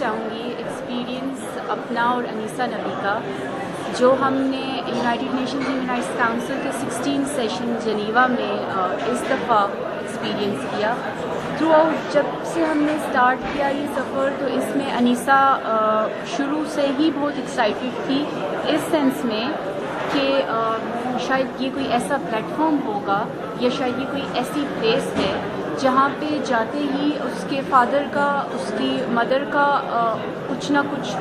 چاہوں گی ایکسپیرینس اپنا اور انیسہ نبی کا، جو ہم نے United nations human rights council کے 16 سیشن جنیوا میں اس دفعہ ایکسپیرینس کیا۔ تھرو آؤٹ جب سے ہم نے اسٹارٹ کیا یہ سفر، تو اس میں انیسہ شروع سے ہی بہت ایکسائٹیڈ تھی، اس سینس میں کہ شاید یہ کوئی ایسا پلیٹ فارم ہوگا یا شاید یہ کوئی ایسی پلیس ہے جہاں پہ جاتے ہی اس کے فادر کا، اس کی مدر کا کچھ نہ کچھ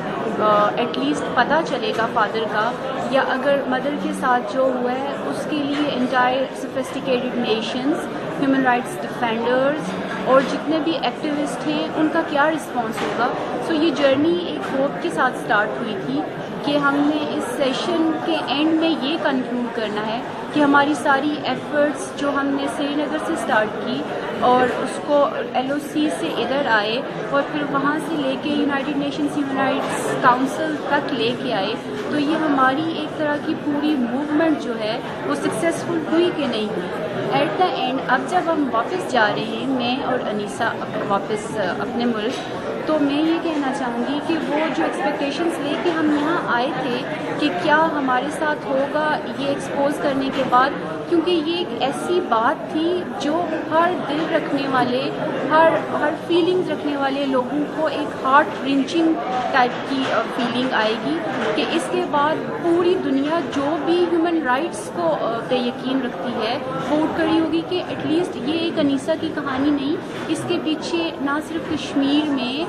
ایٹ لیسٹ پتہ چلے گا فادر کا، یا اگر مدر کے ساتھ جو ہوا ہے اس کے لیے entire sophisticated nations, human rights defenders اور جتنے بھی ایکٹیوسٹ ہیں ان کا کیا رسپانس ہوگا۔ سو یہ جرنی ایک ہوپ کے ساتھ سٹارٹ ہوئی تھی کہ ہم نے اس سیشن کے اینڈ میں یہ کنکلوڈ کرنا ہے کہ ہماری ساری ایفرٹس جو ہم نے سری نگر سے سٹارٹ کی اور اس کو ایل او سی سے ادھر آئے اور پھر وہاں سے لے کے United nations human rights council تک لے کے آئے، تو یہ ہماری ایک طرح کی پوری موومنٹ جو ہے وہ سکسیزفل ہوئی کہ نہیں ہوئی۔ ایٹ دا اینڈ اب جب ہم واپس جا رہے ہیں، میں اور انیسہ واپس اپنے ملک، تو میں یہ کہنا چاہوں گی کہ وہ جو ایکسپیکٹیشنس لے کے ہم یہاں آئے تھے کہ کیا ہمارے ساتھ ہوگا یہ ایکسپوز کرنے کے بعد، کیونکہ یہ ایک ایسی بات تھی جو ہر دل رکھنے والے، ہر فیلنگز رکھنے والے لوگوں کو ایک ہارٹ رینچنگ ٹائپ کی فیلنگ آئے گی کہ اس کے بعد پوری دنیا جو بھی ہیومن رائٹس کو پہ یقین رکھتی ہے وہ اٹھ کھڑی ہوگی کہ ایٹ لیسٹ یہ ایک انیسہ کی کہانی نہیں، اس کے پیچھے نہ صرف کشمیر میں،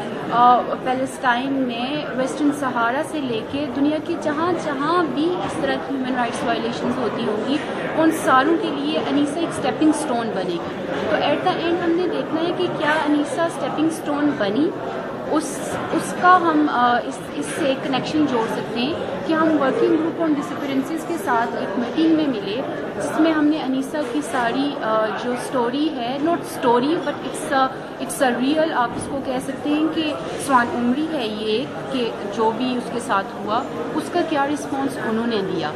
پیلسٹائن میں، ویسٹرن سہارا سے لے کے دنیا کے جہاں جہاں بھی اس طرح کی ہیومن رائٹس وائلیشنز ہوتی ہوں گی، ان ساروں کے لیے انیسہ ایک اسٹیپنگ سٹون بنے گی۔ تو ایٹ دا اینڈ ہم نے دیکھنا ہے کہ کیا انیسہ اسٹیپنگ سٹون بنی، اس کا ہم اس سے کنیکشن جوڑ سکتے ہیں کہ ہم working group on disappearances کے ساتھ ایک میٹنگ میں ملے، جس میں ہم نے انیسہ کی ساری جو سٹوری ہے، not story but it's a real, آپ اس کو کہہ سکتے ہیں کہ سوان عمری ہے یہ، کہ جو بھی اس کے ساتھ ہوا اس کا کیا رسپانس انہوں نے دیا۔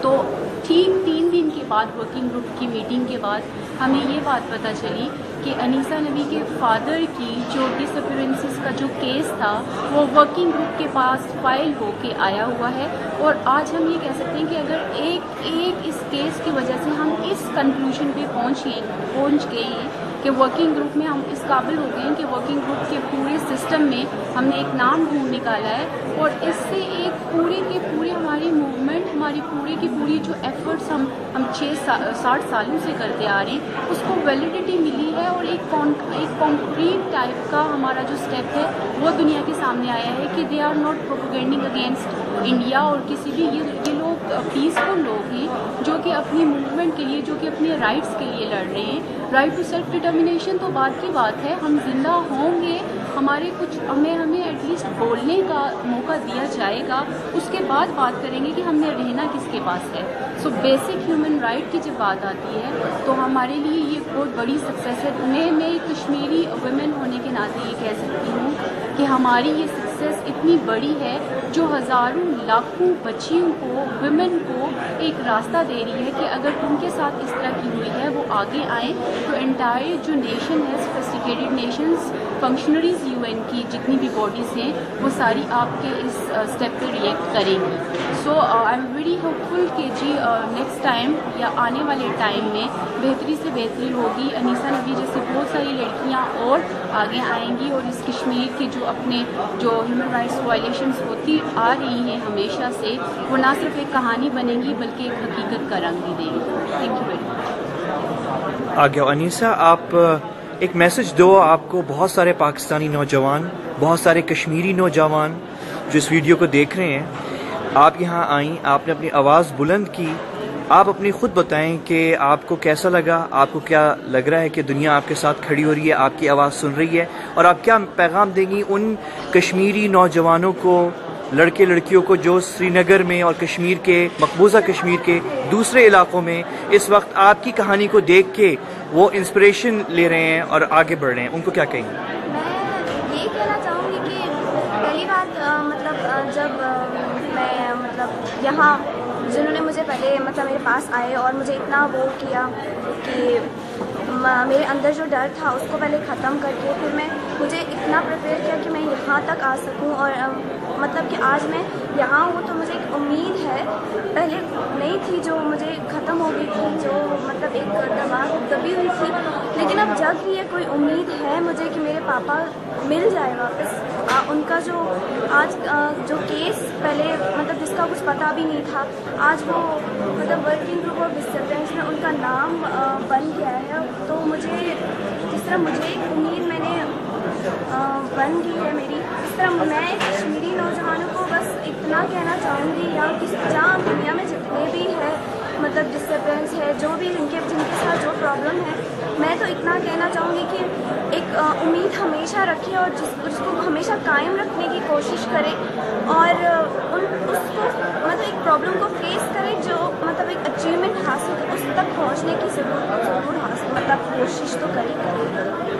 تو ٹھیک 3 دن کے بعد ورکنگ گروپ کی میٹنگ کے بعد ہمیں یہ بات پتہ چلی کہ انیسہ نبی کے فادر کی جو ڈس اپیرنسز کا جو کیس تھا وہ ورکنگ گروپ کے پاس فائل ہو کے آیا ہوا ہے، اور آج ہم یہ کہہ سکتے ہیں کہ اگر ایک اس کیس کی وجہ سے ہم اس کنکلوژن پہ پہنچ گئے ہیں کہ ورکنگ گروپ میں ہم اس قابل ہو گئے ہیں کہ ورکنگ گروپ کے پورے سسٹم میں ہم نے ایک نام ڈھونڈ نکالا ہے، اور اس سے ایک پورے کے پورے ہماری موومنٹ، ہماری پورے کی پوری جو ایفرٹس ہم 60 سالوں سے کرتے آ رہے ہیں اس کو ویلیڈیٹی ملی ہے، اور ایک کانکریٹ ٹائپ کا ہمارا جو اسٹیپ ہے وہ دنیا کے سامنے آیا ہے کہ they are not propagandising against India اور کسی بھی، یہ لوگ پیسفل لوگ ہیں جو کہ اپنی موومنٹ کے لیے، جو کہ اپنے رائٹس کے لیے لڑ رہے ہیں۔ رائٹ ٹو سیلف ڈٹرمنیشن تو بعد کی بات ہے، ہم زندہ ہوں گے، ہمیں ایٹ لیسٹ بولنے کا موقع دیا جائے گا، اس کے بعد بات کریں گے کہ ہم نے رہنا کس کے پاس ہے۔ سو بیسک ہیومن رائٹ کی جب بات آتی ہے تو ہمارے لیے یہ بہت بڑی سکسیس ہے۔ میں کشمیری ویمن ہونے کے ناطے یہ کہہ سکتی ہوں کہ ہماری یہ سکسیس اتنی بڑی ہے جو ہزاروں لاکھوں بچیوں کو، ویمن کو ایک راستہ دے رہی ہے کہ اگر ان کے ساتھ اس طرح کی ہوئی ہے وہ آگے آئیں، تو انٹائر جو نیشن ہے، sophisticated nations, functionaries U N کی جتنی بھی باڈیز ہیں وہ ساری آپ کے اس اسٹیپ پہ ریئیکٹ کریں گی۔ سو آئی ایم ویری ہوپ فل کہ جی نیکسٹ ٹائم یا آنے والے ٹائم میں بہتری سے بہتری ہوگی، انیسہ نبی جیسے بہت ساری لڑکیاں اور آگے آئیں گی، اور اس کشمیر کے جو ہیومن رائٹس وائلیشنز ہوتی آ رہی ہیں ہمیشہ سے، وہ نہ صرف ایک کہانی بنے گی بلکہ ایک حقیقت کا رنگ بھی دیں گی۔ Thank you very much. آگے انیسہ، آپ ایک میسج دو، آپ کو بہت سارے پاکستانی نوجوان، بہت سارے کشمیری نوجوان جو اس ویڈیو کو دیکھ رہے ہیں، آپ یہاں آئیں، آپ نے اپنی آواز بلند کی، آپ اپنی خود بتائیں کہ آپ کو کیسا لگا، آپ کو کیا لگ رہا ہے کہ دنیا آپ کے ساتھ کھڑی ہو رہی ہے، آپ کی آواز سن رہی ہے، اور آپ کیا پیغام دیں گی ان کشمیری نوجوانوں کو، لڑکے لڑکیوں کو جو سری نگر میں اور کشمیر کے، مقبوضہ کشمیر کے دوسرے علاقوں میں اس وقت آپ کی کہانی کو دیکھ کے وہ انسپریشن لے رہے ہیں اور آگے بڑھ رہے ہیں، ان کو کیا کہیں گے؟ میں یہ کہنا چاہوں گی کہ پہلی بات جب میں یہاں جنہوں نے مجھے پہلے میرے پاس آئے اور مجھے اتنا وہ کیا کہ میرے اندر جو ڈر تھا اس کو پہلے ختم کر کے پھر مجھے اتنا پریپیئر کیا کہ میں یہاں تک آ سکوں، اور مطلب کہ آج میں یہاں ہوں تو مجھے ایک امید ہے، پہلے نہیں تھی جو مجھے ختم ہو گئی تھی، جو مطلب ایک دماغ دبی ہوئی تھی، لیکن اب جگ رہی ہے، کوئی امید ہے مجھے کہ میرے پاپا مل جائے واپس۔ ان کا جو آج جو کیس پہلے مطلب جس کا کچھ پتہ بھی نہیں تھا، آج وہ مطلب ورکنگ گروپ آف ڈسٹربنس میں ان کا نام بن گیا ہے، تو مجھے جس طرح مجھے ایک امید میں نے بن گئی ہے میری، اس طرح میں کشمیری نوجوانوں کو بس اتنا کہنا چاہوں گی، یا جہاں دنیا میں جتنے بھی ہے مطلب ڈسٹربنس ہے، جو بھی جن کے ساتھ جو پرابلم ہے، میں تو اتنا کہنا چاہوں گی کہ ایک امید ہمیشہ رکھے اور اس کو ہمیشہ قائم رکھنے کی کوشش کرے، اور اس کو مطلب ایک پرابلم کو فیس کرے، جو مطلب ایک اچیومنٹ حاصل اس تک پہنچنے کی ضرور حاصل مطلب کوشش تو کرے۔